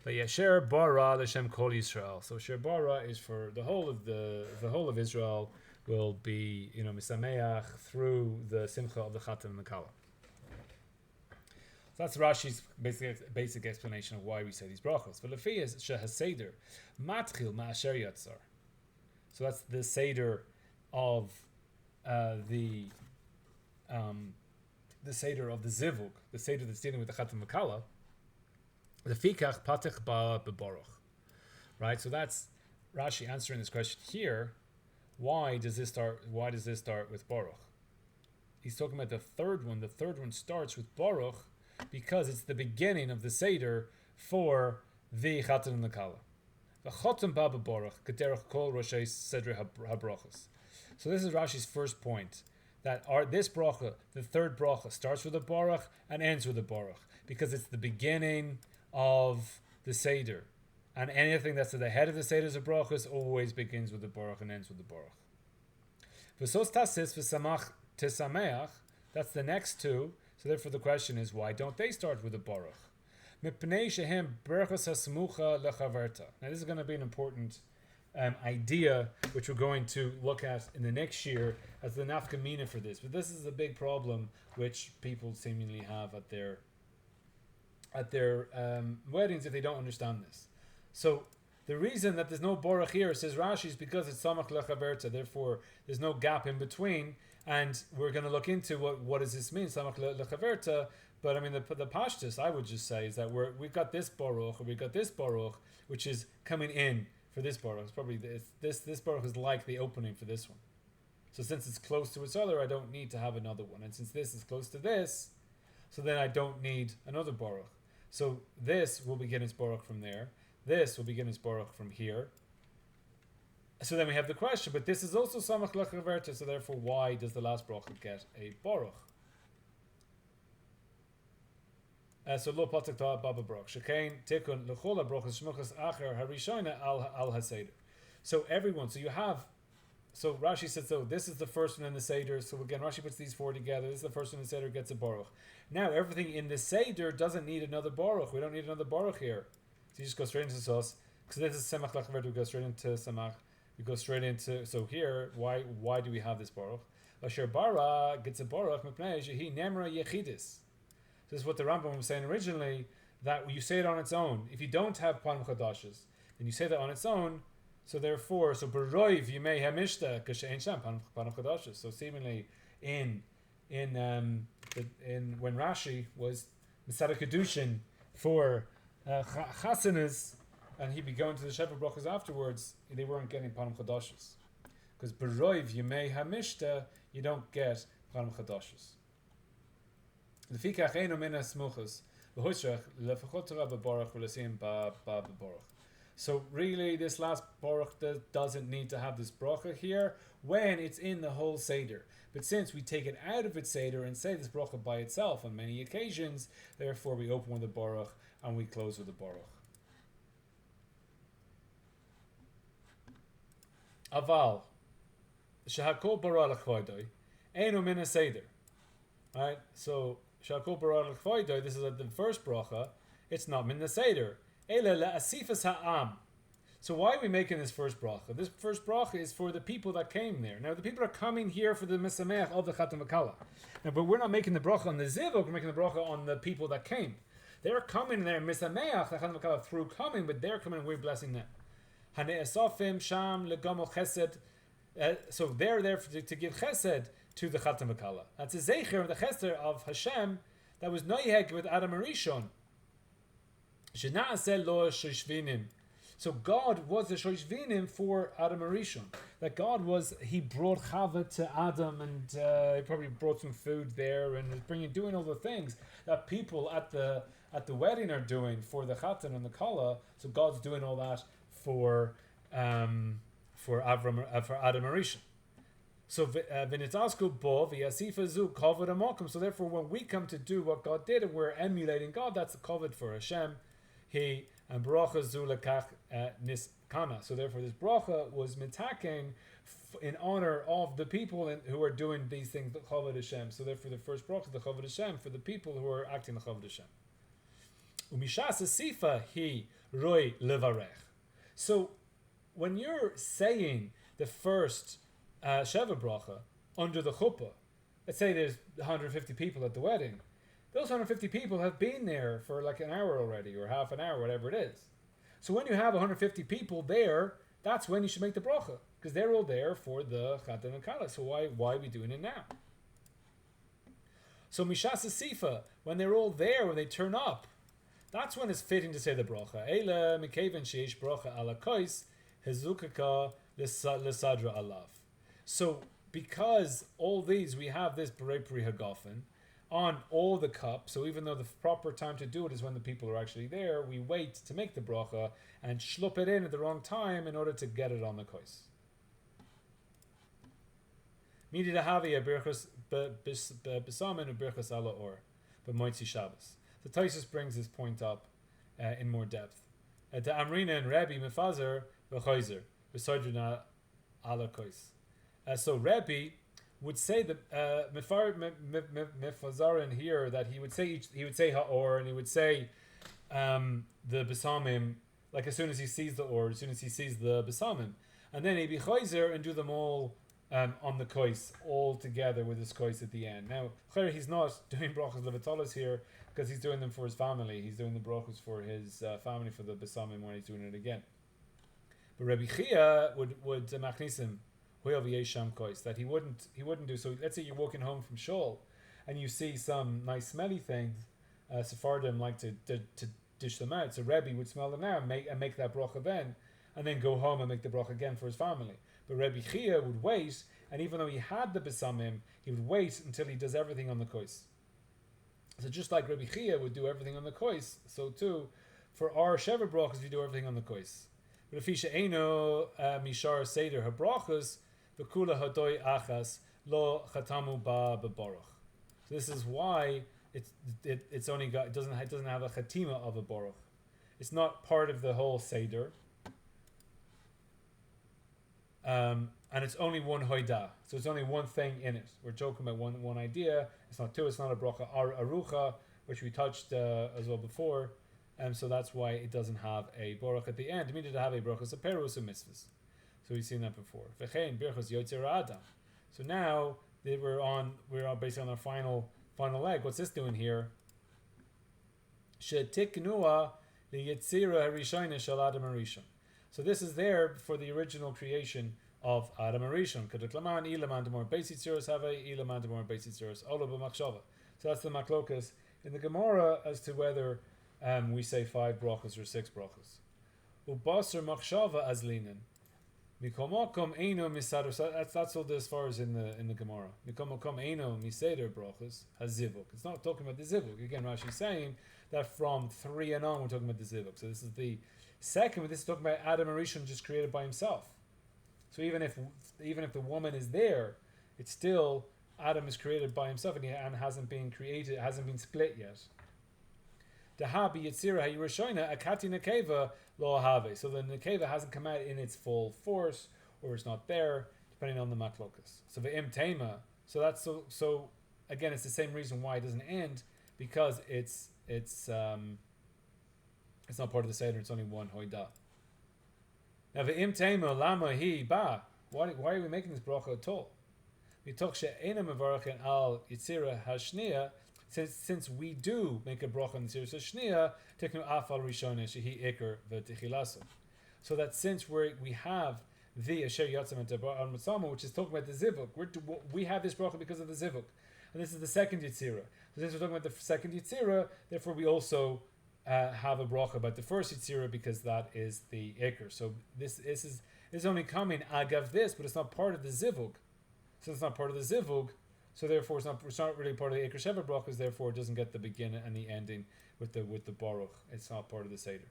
V'yasher bara l'shem kol Yisrael. So sher bara is for the whole of Israel will be misameach through the simcha of the chatan and the kala. So that's Rashi's basic explanation of why we say these brachos. V'lefi is shehaseder matchil ma'asher yatzar. So that's the seder of the seder of the zivug, the seder that's dealing with the chatan makala, the fikach patich ba bebaruch, right? So that's Rashi answering this question here. Why does this start with baruch? He's talking about the third one. The third one starts with baruch because it's the beginning of the seder for the chatan makala. The chatan ba bebaruch kederach kol roshei seder habrachos. So this is Rashi's first point, that this bracha, the third bracha, starts with a baruch and ends with a baruch, because it's the beginning of the seder, and anything that's at the head of the seder of brachas always begins with the baruch and ends with the baruch. V'sos tasis v'samach tisameach, that's the next two. So therefore the question is, why don't they start with a baruch? Mipnei shehem berachos hasmucha lechaverta. Now this is going to be an important idea, which we're going to look at in the next year as the nafkamina for this. But this is a big problem which people seemingly have at their weddings if they don't understand this. So the reason that there's no baruch here, says Rashi, is because it's samach lechaverta. Therefore, there's no gap in between, and we're going to look into what does this mean, samach lechaverta. But I mean, the pashtus, I would just say, is that we've got this baruch, or we've got this baruch, which is coming in for this baruch. It's probably this baruch is like the opening for this one. So since it's close to its other, I don't need to have another one. And since this is close to this, so then I don't need another baruch. So this will begin its baruch from there. This will begin its baruch from here. So then we have the question, but this is also samach lechaverta, so therefore why does the last bracha get a baruch? So lo patak ta baba baruch shekain tikun lechol brachos shmuchas acher harishona al haseder. So everyone, so you have, so Rashi says, so this is the first one in the seder. So again, Rashi puts these four together. This is the first one in the seder, gets a baruch. Now everything in the seder doesn't need another baruch. We don't need another baruch here. So you just go straight into sos. Because this is semach lechaver. We go straight into samach. We go straight into, so here, why do we have this baruch? Asher bara gets a baruch mipnei shehi nemra yechidis. This is what the Rambam was saying originally, that you say it on its own. If you don't have panim chadashes, then you say that on its own. So therefore, so beroiv yimei hamishta kashein sham panim chadashes. So seemingly in when Rashi was Masada קידושין for chasanas, and he'd be going to the Shepherd brachas afterwards, they weren't getting panim chadashes, because beroiv yimei hamishta, you don't get panim chadashes. Lefikach eino min hasmuchas v'hoisrach lefachot Torah b'baruch v'lesim ba b'baruch. So really, this last baruch doesn't need to have this bracha here when it's in the whole seder. But since we take it out of its seder and say this bracha by itself on many occasions, therefore we open with the baruch and we close with the baruch. Aval, shehakol bara l'chvaydoi, einu min seder. Right. So shehakol bara l'chvaydoi. This is the first bracha. It's not min seder. Ele le'asifas ha'am. So why are we making this first bracha? This first bracha is for the people that came there. Now the people are coming here for the misameach of the Chatan V'Kala. Now, but we're not making the bracha on the zivuk. We're making the bracha on the people that came. They're coming there misameach the Chatan V'Kala through coming, but they're coming and we're blessing them. Hane'esofim sham legamo chesed. So they're there to give chesed to the Chatan V'Kala. That's a zeicher of the chesed of Hashem that was noyheg with Adam Arishon. Shena'aseh lo shoshvinim. So God was the shoshvinim for Adam Arishon. That God was, he brought Chava to Adam and he probably brought some food there and is doing all the things that people at the wedding are doing for the Chatan and the Kala. So God's doing all that for Adam Arishon. So v'nitzasku bo v'yasifa zu kavod amokum. So therefore, when we come to do what God did and we're emulating God, that's the kavod for Hashem. He and bracha zu lekach niskana. So therefore, this bracha was mitaking in honor of the people who are doing these things, the kavod Hashem. So therefore, the first bracha, the kavod Hashem, for the people who are acting the kavod Hashem. Umishas asifa he roi levarech. So when you're saying the first Sheva bracha under the chuppah, let's say there's 150 people at the wedding. Those 150 people have been there for like an hour already, or half an hour, whatever it is. So when you have 150 people there, that's when you should make the bracha, because they're all there for the Chatan and Kala. So why are we doing it now? So Mishas Sifa, when they're all there, when they turn up, that's when it's fitting to say the bracha. Eila mikeven sheish bracha ala kois hezukaka lesadra alav. So because all these, we have this Berei Pri Hagafen on all the cups, so even though the proper time to do it is when the people are actually there, we wait to make the bracha and shlup it in at the wrong time in order to get it on the kois. Midi dahavi a birchas besamin a birchas ala or b'moitzi Shabbos. The Taisus brings this point up in more depth. The Amrina and Rebbe mefazer v'choizer b'sodrina ala kois. So Rebbe would say that mefazarin here that he would say ha'or and he would say the besamim like as soon as he sees the or, as soon as he sees the besamim, and then he'd be choizer and do them all on the kois all together with his kois at the end. Now he's not doing brachos levitalos here because he's doing them for his family. He's doing the brachos for his family for the besamim when he's doing it again. But Rabbi Chia would machnisim that he wouldn't do. So let's say you're walking home from shul and you see some nice smelly things. Sephardim like to dish them out. So Rebbe would smell them now and make that bracha then, and then go home and make the bracha again for his family. But Rebbe Chia would wait, and even though he had the besamim, he would wait until he does everything on the kois. So just like Rebbe Chia would do everything on the kois, so too for our Sheva brachas we do everything on the kois. But if Isha Eino Mishar Seder HaBrachas V'Kula Hadoi Achas Lo Chatamu Ba B'Baruch. So this is why it's only got, it doesn't have a chatima of a baruch. It's not part of the whole Seder. And it's only one hoida. So it's only one thing in it. We're joking about one idea. It's not two, it's not a bracha arucha, which we touched as well before. So that's why it doesn't have a baruch at the end. It needed to have a baruch as a perus and mitzvahs. So we've seen that before. V'chein birchos yotzer adam. So now we're basically on our final leg. What's this doing here? Shetiknua liyitzira harishayna shel Adam Arishon. So this is there for the original creation of Adam Arishon. Kedeklaman ilaman demor beisitziros have ilaman demor beisitziros olo b'machshava. So that's the maklokas in the Gemara as to whether we say 5 brachas or 6 brachas. Ubasar machshava as linen. Mikomokom eino misador. That's all as far as in the Gemara. Mikomokom eino miseder brachas has zivuk. It's not talking about the zivuk. Again, Rashi's saying that from 3 and on we're talking about the zivuk. So this is the Second, this is talking about Adam and Rishon just created by himself. So even if the woman is there, it's still Adam is created by himself and hasn't been created, hasn't been split yet. Dahabi Yitzira Yerushoina Akati Nekeva Lo Have. So the Nekeva hasn't come out in its full force, or it's not there, depending on the Maklokas. So the Im Tema. So that's so again, it's the same reason why it doesn't end, because it's not part of the Seder, it's only one Hoida. Now the Im Tema Lama Hi Ba. Why are we making this bracha at all? Since we do make a bracha in the series of Shnia, teknu afal rishona shehi iker v'tichilasa. So that since we have the Asher Yatzam and al Mitzama, which is talking about the zivuk, we have this bracha because of the zivuk, and this is the second Yitzira. So since we're talking about the second Yitzira, therefore we also have a bracha about the first Yitzira because that is the iker. So this is only coming agav this, but it's not part of the zivuk. So it's not part of the zivug, so therefore it's not really part of the Iker Sheva brachas. Therefore, it doesn't get the beginning and the ending with the baruch. It's not part of the seder.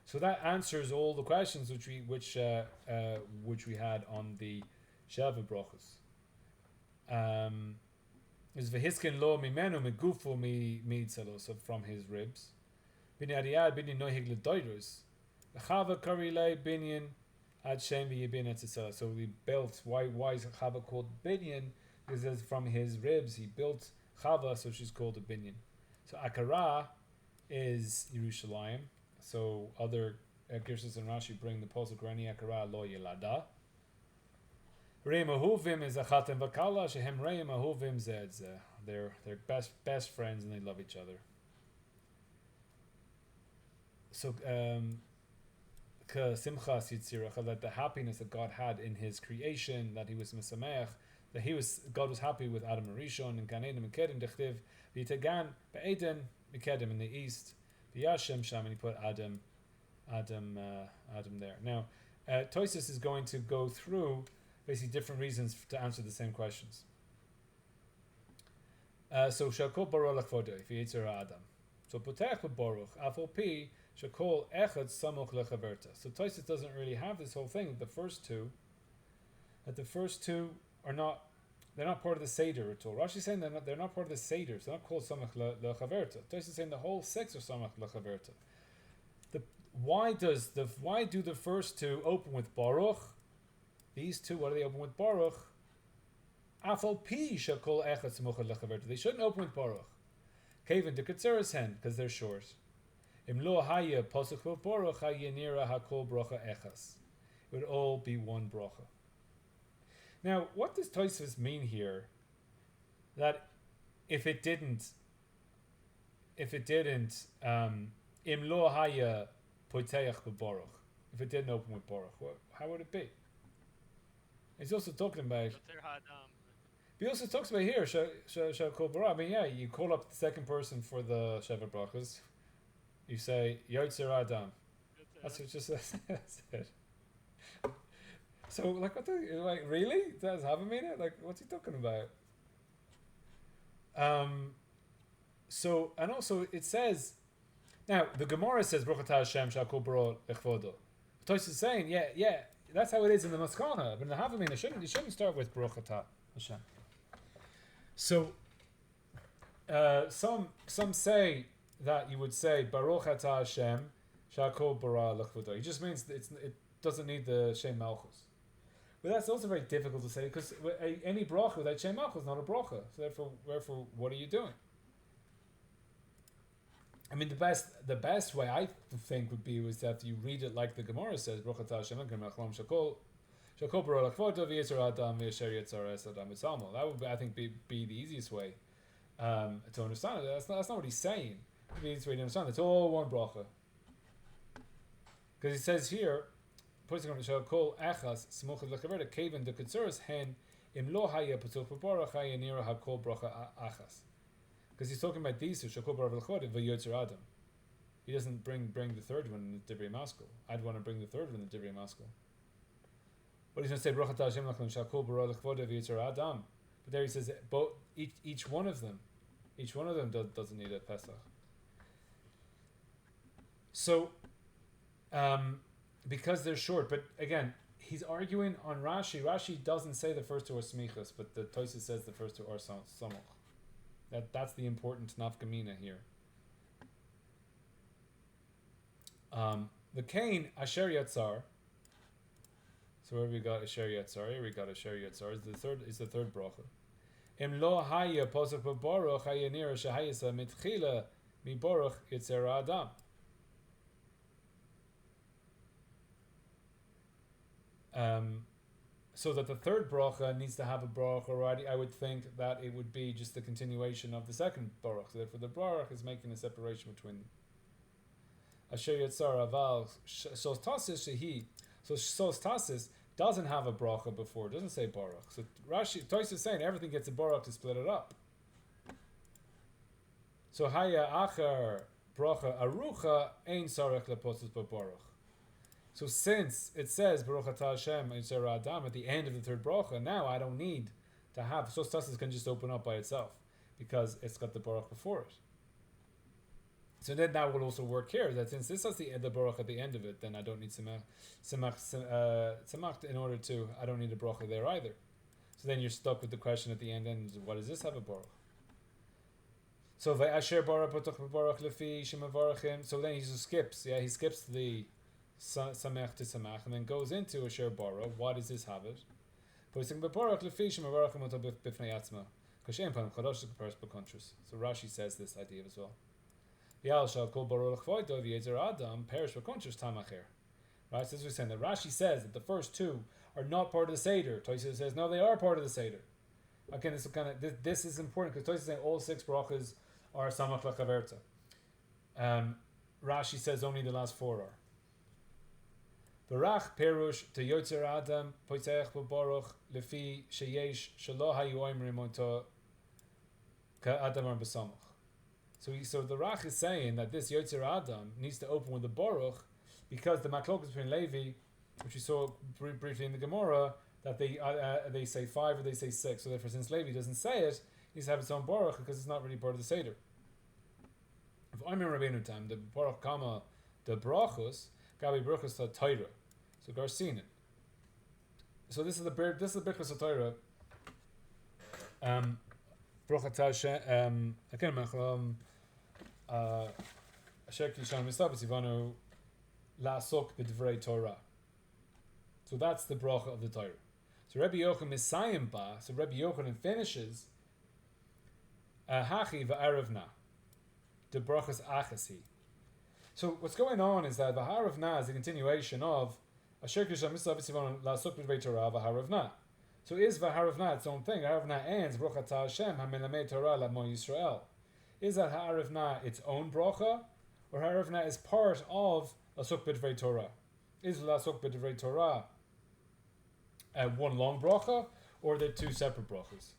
So that answers all the questions which we had on the Sheva brachas. Is v'hiskin lo mimenu megufo mitzalo, so from his ribs. Bini adiyad bini nohig ledoiros. Chava kari le binyan. So we built. Why is Chava called binyan? Because it's from his ribs he built Chava, so she's called a binyan. So Akara is Yerushalayim. So other Gershos and Rashi bring the pasuk Rani Akara lo Yelada. Reim Ahuvim is Achatem Vakala. Shehem Reim Ahuvim Zed. They're best friends and they love each other. So Simchas Yitzirach, that the happiness that God had in His creation, that He was Mesameach, that God was happy with Adam and Rishon and Gan Eden and Kedem Dechtiv V'Yitegan Be'Eden Mikedem in the east V'Yashem Sham, and He put Adam there. Now, Tosis is going to go through basically different reasons to answer the same questions. So Shakol Baruch Lachvodo V'Yitzir Adam. So Potech Baruch Afol Pi. Shakol echad samoch lechaverta. So Tosis doesn't really have this whole thing. The first two are not. They're not part of the seder at all. Rashi's saying they're not part of the seder. So they're not called samoch lechaverta. Tosis is saying the whole six are samoch lechaverta. Why do the first two open with Baruch? These two, why do they open with Baruch? Afal pi shakol echad samoch lechaverta. They shouldn't open with Baruch. Kaven de ketzeres hen, because they're short. Im lo haya pasuk v'baruch hayanira hakol bracha echas. It would all be one bracha. Now, what does Tosfos mean here? That if it didn't, im lo haya poiteach v'baruch, if it didn't open with baruch, how would it be? He's also talking about. He also talks about here shakol baruch. I mean, yeah, you call up the second person for the Sheva brachas. You say Yotzer Adam. That's what it just says. That's it. So, really? Does have a meaning? What's he talking about? So, and also it says, now the Gemara says Brachot Hashem Shakol Baro Lechvodo. Tosis is saying, yeah, that's how it is in the Maskana. But in the Havamina, you shouldn't start with Brachot Hashem. So, some say that you would say Baruch Atah Hashem Shakol Bara Lechvodo. It just means it doesn't need the Shem Malchus. But that's also very difficult to say because any bracha without Shem Malchus is not a bracha. So therefore, what are you doing? I mean, the best way I think would be was that you read it like the Gemara says, Baruch Atah Hashem Shakol Bara Lechvodo V'Yitzer Adam V'Yasher Yitzar Es Adam V'Tzalmo. That would, I think, be the easiest way to understand it. That's not what he's saying. The easiest way to understand it. It's all one bracha. Because he says here, because he's talking about these two, Adam. He doesn't bring the third one in the Divrei Maskil. I'd want to bring the third one in the Divrei Maskil. But he's going to say Brachot Hashem Lachem Shakol Bara Lechvodo V'Yitzer Adam. But there he says both each one of them doesn't need a Pesach. So because they're short. But again, he's arguing on Rashi. Rashi doesn't say the first two are smichas, but the Tosfos says the first two are samoch. That's the important nafkamina here. The Cain Asher Yatzar. So where we got Asher Yatzar? Here we got Asher Yatzar. Is the third bracha. Im lo haya posuk b'baruch haya nira shehayisa mitchila mi baruch yitzer adam. So that the third bracha needs to have a bracha already. I would think that it would be just the continuation of the second baruch. So therefore the baruch is making a separation between them. Asher Yatzar aval sos tasis shehi. So sos tasis doesn't have a bracha before. It doesn't say baruch. So Rashi, Tosfos is saying everything gets a baruch to split it up. So haya achar bracha arucha ein sarach leposus baruch. So since it says Baruch Atah Hashem Yitzer Adam at the end of the third bracha, now I don't need to have sos tasis can just open up by itself because it's got the baruch before it. So then that will also work here. That since this has the baruch at the end of it, then I don't need tzemach in order to. I don't need a bracha there either. So then you're stuck with the question at the end. And what does this have a baruch? So v'asher baruch patuch baruch lefi shemavarachim. So then he just skips. Yeah, he skips the samech to samach and then goes into asher baruch. Why does this have it? Baruch lefi shemavarachim oto b'fnei atzma. Kashem panam chadash kaparas b'kontras. So Rashi says this idea as well. Right, so as we're saying, that Rashi says that the first two are not part of the Seder. Tosfos says, no, they are part of the Seder. Again, this is important because Tosfos is saying all six brachas are samach lechaverta. Rashi says only the last four are. Barach perush to yotzer adam poitzeach b'baruch lefi sheyesh shelo hayu oimrim onto ka adam ar b'samach. So the Rach is saying that this Yotzer Adam needs to open with the Baruch because the Maklok between Levi, which we saw briefly in the Gemara, that they say 5 or they say 6. So therefore, since Levi doesn't say it, he needs to have its own Baruch because it's not really part of the Seder. If I'm in Rabbeinu time, the Baruch Kama, the Brachos, Gabi Brachos to Torah. So Garsinin. So this is the Brachos of Torah. Brachot Hashem. Again, Asher Kishan Mistabes Ivanu La'asok B'Divrei Torah. So that's the bracha of the Torah. So Rabbi Yochanan Misayim Ba. So Rabbi Yochanan finishes Hachi V'Aravna. The brachas Achasi. So what's going on is that V'Aravna is a continuation of Asher Kishan Mistabes Ivanu La'asok B'Divrei Torah V'Aravna. So is V'Aravna its own thing? V'Aravna ends Brachot Hashem HaMelamed Torah L'Mo Yisrael. Is that Ha'aravna its own bracha, or Ha'aravna is part of Lasuk B'Divrei Torah? Is Lasuk B'Divrei Torah one long bracha, or are they two separate brachas?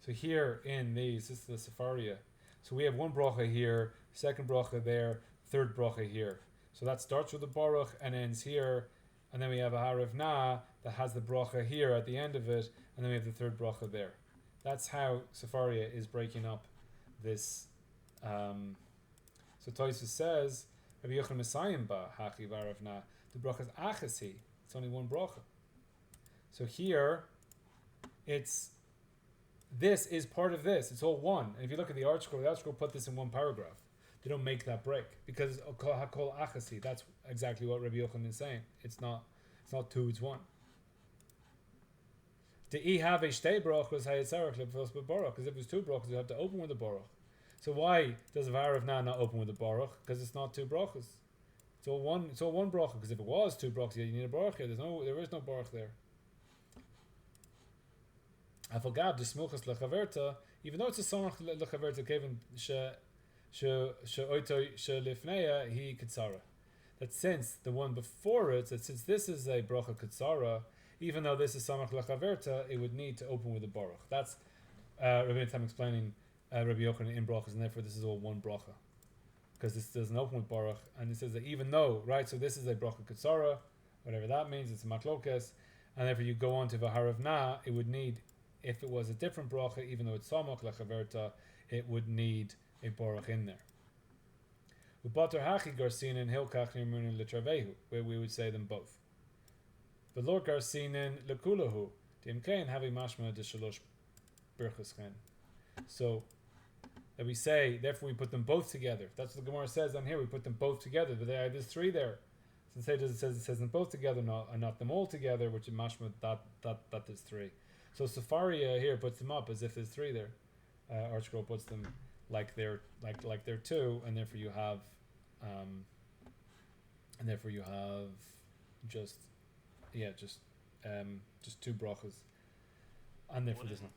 So here in these, this is the Sefaria. So we have one bracha here, second bracha there, third bracha here. So that starts with the baruch and ends here, and then we have a Ha'aravna that has the bracha here at the end of it, and then we have the third bracha there. That's how Sefaria is breaking up this. So Tosfos says, Rabbi Yochanan Misayim Ba Hachi V'Aravna. The bracha is Achasi. It's only one bracha. So here, this is part of this. It's all one. And if you look at the article put this in one paragraph. They don't make that break because it's Hakol Achasi. That's exactly what Rabbi Yochanan is saying. It's not two. It's one. Because if it was two brachos, you have to open with the baruch. So why does V'Aravna not open with the baruch? Because it's not two brachos. It's all one bracha. Because if it was two brachos, you need a baruch here. There is no baruch there. Afalgab the smuchas lechaverta, even though it's a samach lechaverta, kevin she'oito she'lifneya he katsara. That since the one before it, that since this is a bracha katsara, even though this is samach lechaverta, it would need to open with a baruch. That's Rabbi Tam explaining Rabbi Yochanan in brachas, and therefore this is all one bracha, because this doesn't open with baruch, and it says that even though, right, so this is a bracha katsara, whatever that means, it's a maklokes, and therefore you go on to v'haravna, it would need, if it was a different bracha, even though it's samach lechaverta, it would need a baruch in there. Ubatar hachi garsinin hilkach nirmunin litravehu, where we would say them both. Velor garsinin lekulahu, dimkein havi mashma de shalosh birchas chen. So that we say, therefore we put them both together. That's what the Gemara says on here. We put them both together, but there's three there. So it says them both together, not them all together, which is mashma that there's three. So Safaria here puts them up as if there's three there. ArtScroll puts them like they're two, and therefore you have just two brachas, and therefore there's no.